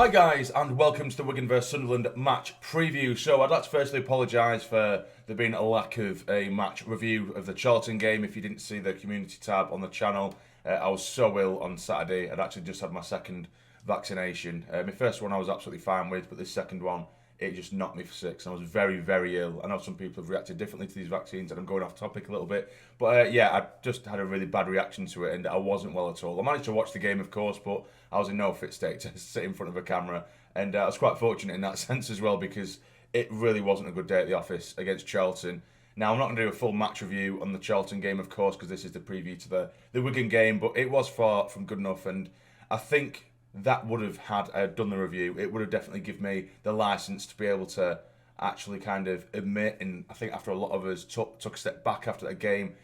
Hi guys, and welcome to the Wigan vs Sunderland match preview. So I'd like to firstly apologise for there being a lack of a match review of the Charlton game. If you didn't see the community tab on the channel, I was so ill on Saturday. I'd actually just had my second vaccination. My first one I was absolutely fine with, but the second one, it just knocked me for six. And I was very, very ill. I know some people have reacted differently to these vaccines, and I'm going off topic a little bit. But I just had a really bad reaction to it, and I wasn't well at all. I managed to watch the game, of course, but I was in no fit state to sit in front of a camera. And I was quite fortunate in that sense as well, because it really wasn't a good day at the office against Charlton. Now, I'm not going to do a full match review on the Charlton game, of course, because this is the preview to the Wigan game, but it was far from good enough, and I think that would have, had I done the review, it would have definitely given me the licence to be able to actually kind of admit, and I think after a lot of us took a step back after that game,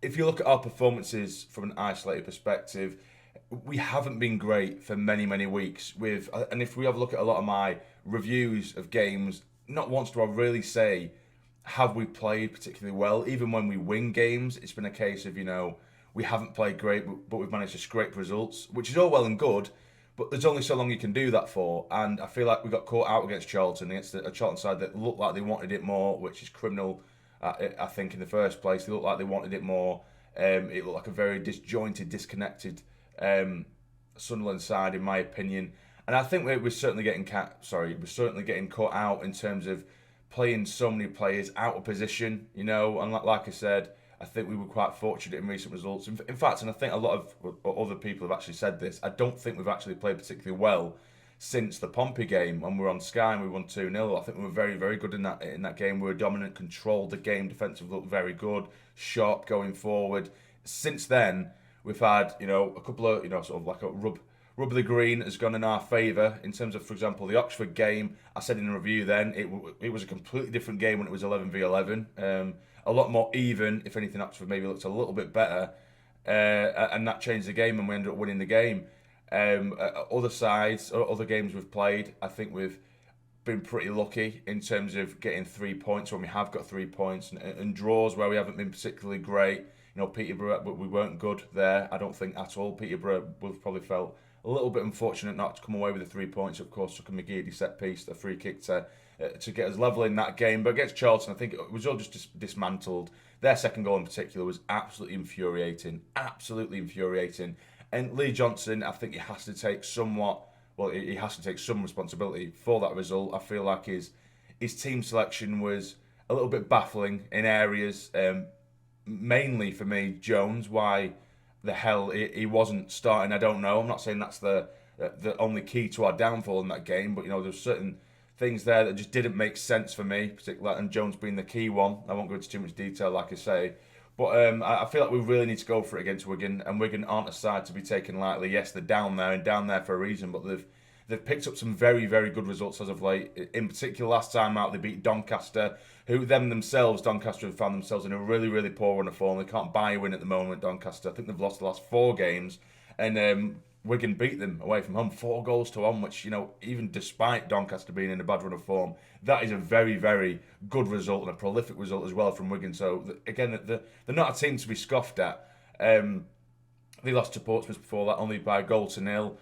if you look at our performances from an isolated perspective, we haven't been great for many, many weeks. And if we have a look at a lot of my reviews of games, not once do I really say, have we played particularly well? Even when we win games, it's been a case of, we haven't played great, but we've managed to scrape results, which is all well and good, but there's only so long you can do that for. And I feel like we got caught out against Charlton, against a Charlton side that looked like they wanted it more, which is criminal, I think, in the first place. They looked like they wanted it more. It looked like a very disjointed, disconnected Sunderland side, in my opinion. And I think we're certainly getting caught out in terms of playing so many players out of position, and like I said, I think we were quite fortunate in recent results. In fact, and I think a lot of other people have actually said this, I don't think we've actually played particularly well since the Pompey game when we were on Sky and we won 2-0. I think we were very, very good in that game. We were dominant, controlled the game, defensive looked very good, sharp going forward. Since then, we've had, a couple of, sort of like a rub of the green has gone in our favour in terms of, for example, the Oxford game. I said in a review then, it was a completely different game when it was 11 v 11. A lot more even. If anything, Oxford maybe looked a little bit better. And that changed the game and we ended up winning the game. Other sides, or other games we've played, I think we've been pretty lucky in terms of getting 3 points when we have got 3 points, and draws where we haven't been particularly great. Peterborough, but we weren't good there, I don't think, at all. Peterborough would have probably felt a little bit unfortunate not to come away with the 3 points. Of course, took a McGeady set piece, a free kick to get us level in that game. But against Charlton, I think it was all just dismantled. Their second goal in particular was absolutely infuriating. And Lee Johnson, I think he has to take some responsibility for that result. I feel like his team selection was a little bit baffling in areas. Mainly for me, Jones, why the hell he wasn't starting, I don't know. I'm not saying that's the only key to our downfall in that game, but there's certain things there that just didn't make sense for me, particularly, and Jones being the key one. I won't go into too much detail, like I say, but I feel like we really need to go for it against Wigan, and Wigan aren't a side to be taken lightly. Yes, they're down there for a reason, but they've picked up some very, very good results as of late. In particular, last time out, they beat Doncaster, who Doncaster have found themselves in a really, really poor run of form. They can't buy a win at the moment, Doncaster. I think they've lost the last 4 games. And Wigan beat them away from home, 4-1, which, even despite Doncaster being in a bad run of form, that is a very, very good result and a prolific result as well from Wigan. So, again, they're not a team to be scoffed at. They lost to Portsmouth before that, only by a goal to nil.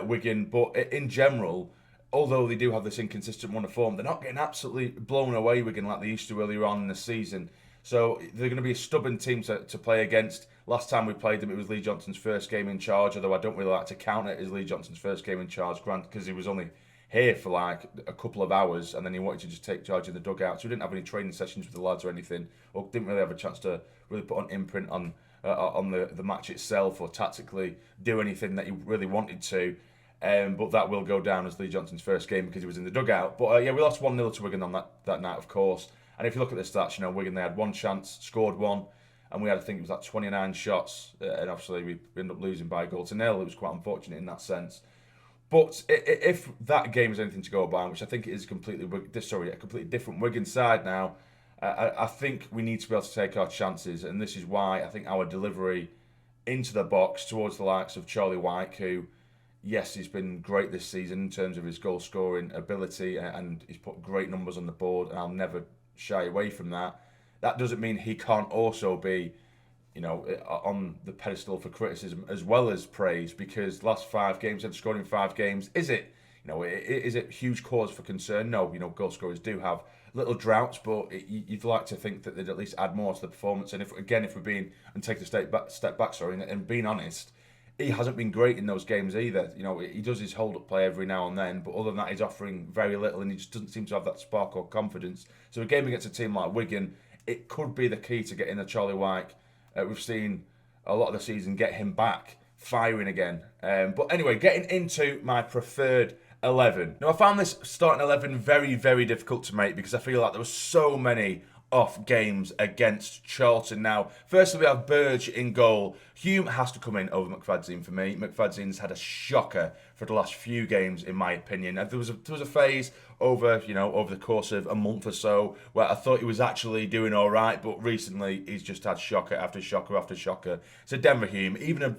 Wigan, but in general, although they do have this inconsistent run of form, they're not getting absolutely blown away, Wigan, like they used to earlier on in the season. So they're going to be a stubborn team to play against. Last time we played them, it was Lee Johnson's first game in charge, although I don't really like to count it as Lee Johnson's first game in charge, Grant, because he was only here for like a couple of hours, and then he wanted to just take charge in the dugout. So we didn't have any training sessions with the lads or anything, or didn't really have a chance to really put an imprint on the match itself or tactically do anything that he really wanted to. But that will go down as Lee Johnson's first game because he was in the dugout. But we lost 1-0 to Wigan on that night, of course. And if you look at the stats, Wigan, they had 1 chance, scored 1, and we had, I think it was like 29 shots, and obviously we ended up losing by a goal to nil. It was quite unfortunate in that sense. But if that game is anything to go by, which I think it is a completely different Wigan side now, I think we need to be able to take our chances, and this is why I think our delivery into the box towards the likes of Charlie White, who, yes, he's been great this season in terms of his goal-scoring ability, and he's put great numbers on the board, and I'll never shy away from that. That doesn't mean he can't also be, on the pedestal for criticism as well as praise, because last 5 games, and scored in 5 games, is it, Is it huge cause for concern? No, goal scorers do have little droughts, but you'd like to think that they'd at least add more to the performance. And if we're being, and take a step back, and being honest, he hasn't been great in those games either. He does his hold-up play every now and then, but other than that, he's offering very little, and he just doesn't seem to have that spark or confidence. So a game against a team like Wigan, it could be the key to getting the Charlie Wyke. We've seen a lot of the season get him back firing again. But anyway, getting into my preferred 11. Now, I found this starting 11 very, very difficult to make because I feel like there were so many off games against Charlton. Now, firstly, we have Burge in goal. Hume has to come in over McFadzean for me. McFadzean's had a shocker for the last few games, in my opinion. And there was a phase over the course of a month or so where I thought he was actually doing all right, but recently he's just had shocker after shocker after shocker. So Denver Hume, even a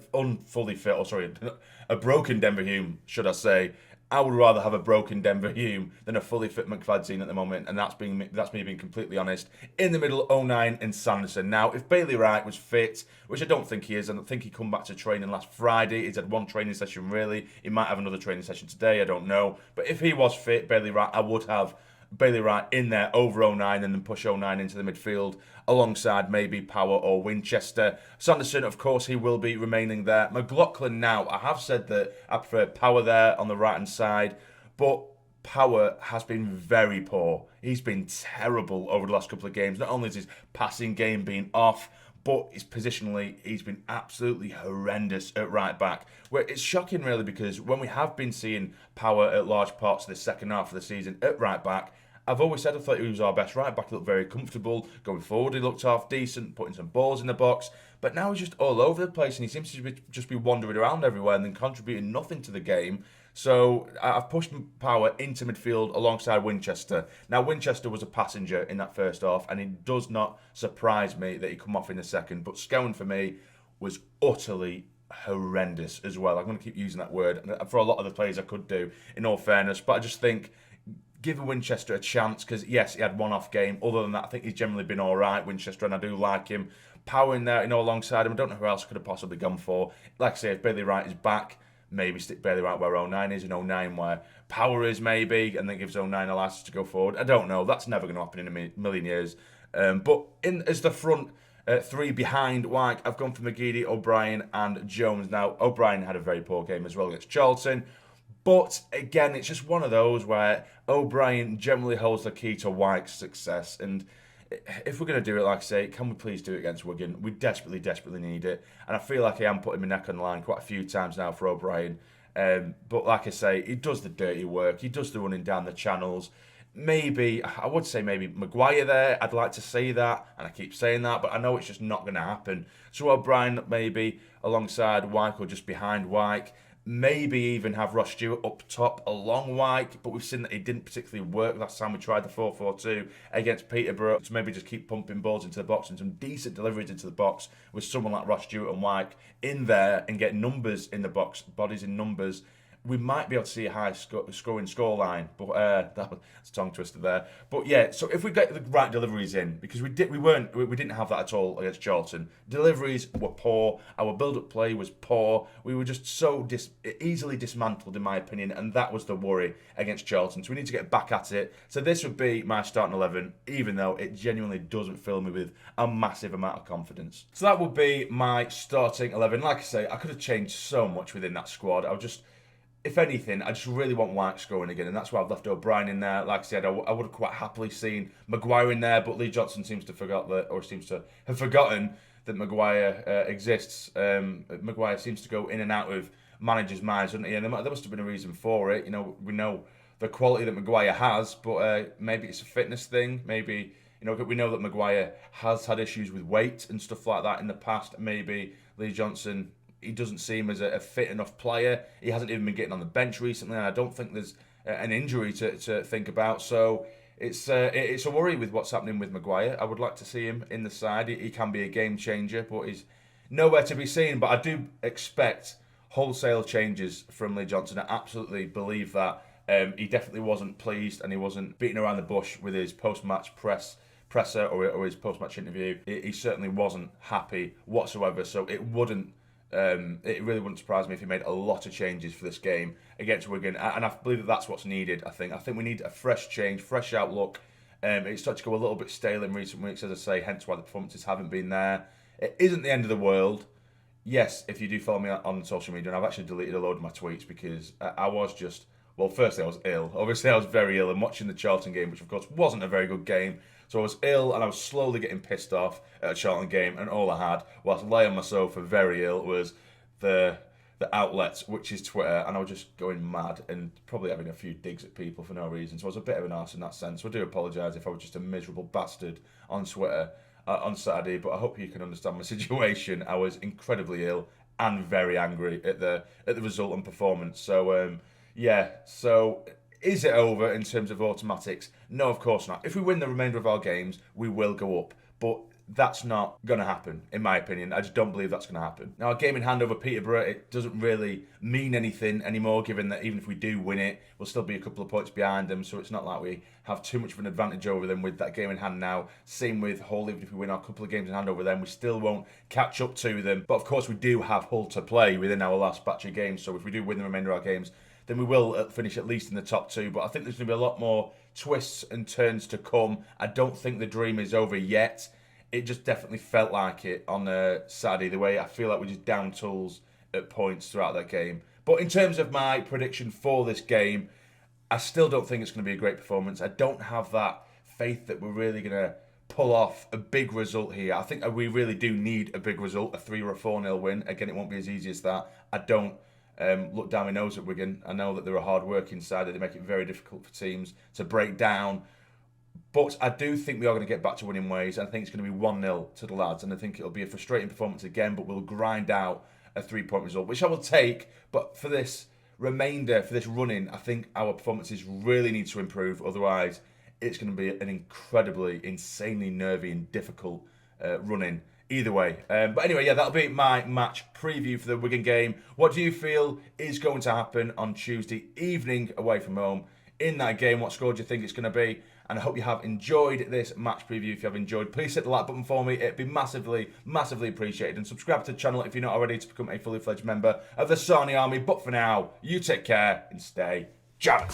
broken Denver Hume, should I say, I would rather have a broken Denver Hume than a fully fit McFadzean at the moment, and that's me being completely honest. In the middle, 09 and Sanderson. Now, if Bailey Wright was fit, which I don't think he is, I don't think he come back to training last Friday. He's had one training session really. He might have another training session today, I don't know. But if he was fit, Bailey Wright, I would have Bailey Wright in there over 09 and then push 09 into the midfield alongside maybe Power or Winchester. Sanderson, of course, he will be remaining there. McLaughlin now, I have said that I prefer Power there on the right-hand side, but Power has been very poor. He's been terrible over the last couple of games. Not only is his passing game being off, but positionally, he's been absolutely horrendous at right back. Where it's shocking, really, because when we have been seeing Power at large parts of the second half of the season at right back, I've always said I thought he was our best right back. He looked very comfortable. Going forward, he looked half decent, putting some balls in the box. But now he's just all over the place, and he seems to just be wandering around everywhere and then contributing nothing to the game. So I've pushed Power into midfield alongside Winchester. Now, Winchester was a passenger in that first half, and it does not surprise me that he come off in the second. But Scowen, for me, was utterly horrendous as well. I'm going to keep using that word. For a lot of the players I could do, in all fairness. But I just think, give Winchester a chance, because yes, he had one off game. Other than that, I think he's generally been all right, Winchester, and I do like him. Power in there, alongside him. I don't know who else I could have possibly gone for. Like I say, if Bailey Wright is back, maybe stick Bailey Wright where 09 is and 09 where Power is, maybe, and then gives 09 a license to go forward. I don't know. That's never going to happen in a million years. But as the front three behind Wyke, I've gone for McGeady, O'Brien, and Jones. Now, O'Brien had a very poor game as well against Charlton. But again, it's just one of those where O'Brien generally holds the key to Wyke's success. And if we're going to do it, like I say, can we please do it against Wigan? We desperately, desperately need it. And I feel like I am putting my neck on the line quite a few times now for O'Brien. But like I say, he does the dirty work. He does the running down the channels. I would say maybe Maguire there. I'd like to say that, and I keep saying that, but I know it's just not going to happen. So O'Brien maybe alongside Wyke or just behind Wyke. Maybe even have Ross Stewart up top along Wyke, but we've seen that it didn't particularly work last time we tried the 4-4-2 against Peterborough. So maybe just keep pumping balls into the box and some decent deliveries into the box with someone like Ross Stewart and Wyke in there and get numbers in the box, bodies in numbers. We might be able to see a high scoring scoreline, but that's a tongue twister there. But yeah, so if we get the right deliveries in, because we didn't have that at all against Charlton. Deliveries were poor. Our build-up play was poor. We were just so easily dismantled, in my opinion, and that was the worry against Charlton. So we need to get back at it. So this would be my starting 11, even though it genuinely doesn't fill me with a massive amount of confidence. So that would be my starting 11. Like I say, I could have changed so much within that squad. If anything, I just really want Wyke scoring again, and that's why I've left O'Brien in there. Like I said, I would have quite happily seen Maguire in there, but Lee Johnson seems to have forgotten that Maguire exists. Maguire seems to go in and out of managers' minds, doesn't he? And there must have been a reason for it. We know the quality that Maguire has, but maybe it's a fitness thing. Maybe we know that Maguire has had issues with weight and stuff like that in the past. Maybe Lee Johnson, he doesn't seem as a fit enough player. He hasn't even been getting on the bench recently, and I don't think there's an injury to think about. So it's a worry with what's happening with Maguire. I would like to see him in the side. He can be a game changer, but he's nowhere to be seen. But I do expect wholesale changes from Lee Johnson. I absolutely believe that. He definitely wasn't pleased, and he wasn't beating around the bush with his post-match presser or his post-match interview. He certainly wasn't happy whatsoever. So it wouldn't It really wouldn't surprise me if he made a lot of changes for this game against Wigan, and I believe that that's what's needed. I think we need a fresh change, fresh outlook. It's started to go a little bit stale in recent weeks, as I say, hence why the performances haven't been there. It isn't the end of the world. Yes, if you do follow me on social media, and I've actually deleted a load of my tweets because I was just, well, firstly, I was ill. Obviously, I was very ill and watching the Charlton game, which of course wasn't a very good game. So I was ill and I was slowly getting pissed off at a Charlton game, and all I had, whilst lying on my sofa very ill, was the outlets, which is Twitter, and I was just going mad and probably having a few digs at people for no reason. So I was a bit of an arse in that sense. So I do apologise if I was just a miserable bastard on Twitter on Saturday, but I hope you can understand my situation. I was incredibly ill and very angry at the result and performance. So yeah, so is it over in terms of automatics? No, of course not. If we win the remainder of our games, we will go up, but that's not going to happen, in my opinion. I just don't believe that's going to happen. Now, a game in hand over Peterborough, it doesn't really mean anything anymore, given that even if we do win it, we'll still be a couple of points behind them, so it's not like we have too much of an advantage over them with that game in hand now. Same with Hull, even if we win our couple of games in hand over them, we still won't catch up to them. But of course, we do have Hull to play within our last batch of games, so if we do win the remainder of our games, then we will finish at least in the top two. But I think there's going to be a lot more twists and turns to come. I don't think the dream is over yet. It just definitely felt like it on Saturday, the way I feel like we just down tools at points throughout that game. But in terms of my prediction for this game, I still don't think it's going to be a great performance. I don't have that faith that we're really going to pull off a big result here. I think we really do need a big result, a 3 or a 4-0 win. Again, it won't be as easy as that. I don't look down my nose at Wigan. I know that they're a hard-working side, that they make it very difficult for teams to break down. But I do think we are going to get back to winning ways. I think it's going to be 1-0 to the lads. And I think it'll be a frustrating performance again, but we'll grind out a 3-point result, which I will take. But for this remainder, for this run-in, I think our performances really need to improve. Otherwise, it's going to be an incredibly, insanely nervy and difficult run-in. Either way. But anyway, yeah, that'll be my match preview for the Wigan game. What do you feel is going to happen on Tuesday evening away from home in that game? What score do you think it's going to be? And I hope you have enjoyed this match preview. If you have enjoyed, please hit the like button for me. It'd be massively, massively appreciated. And subscribe to the channel if you're not already to become a fully fledged member of the Sarny Army. But for now, you take care and stay jamming.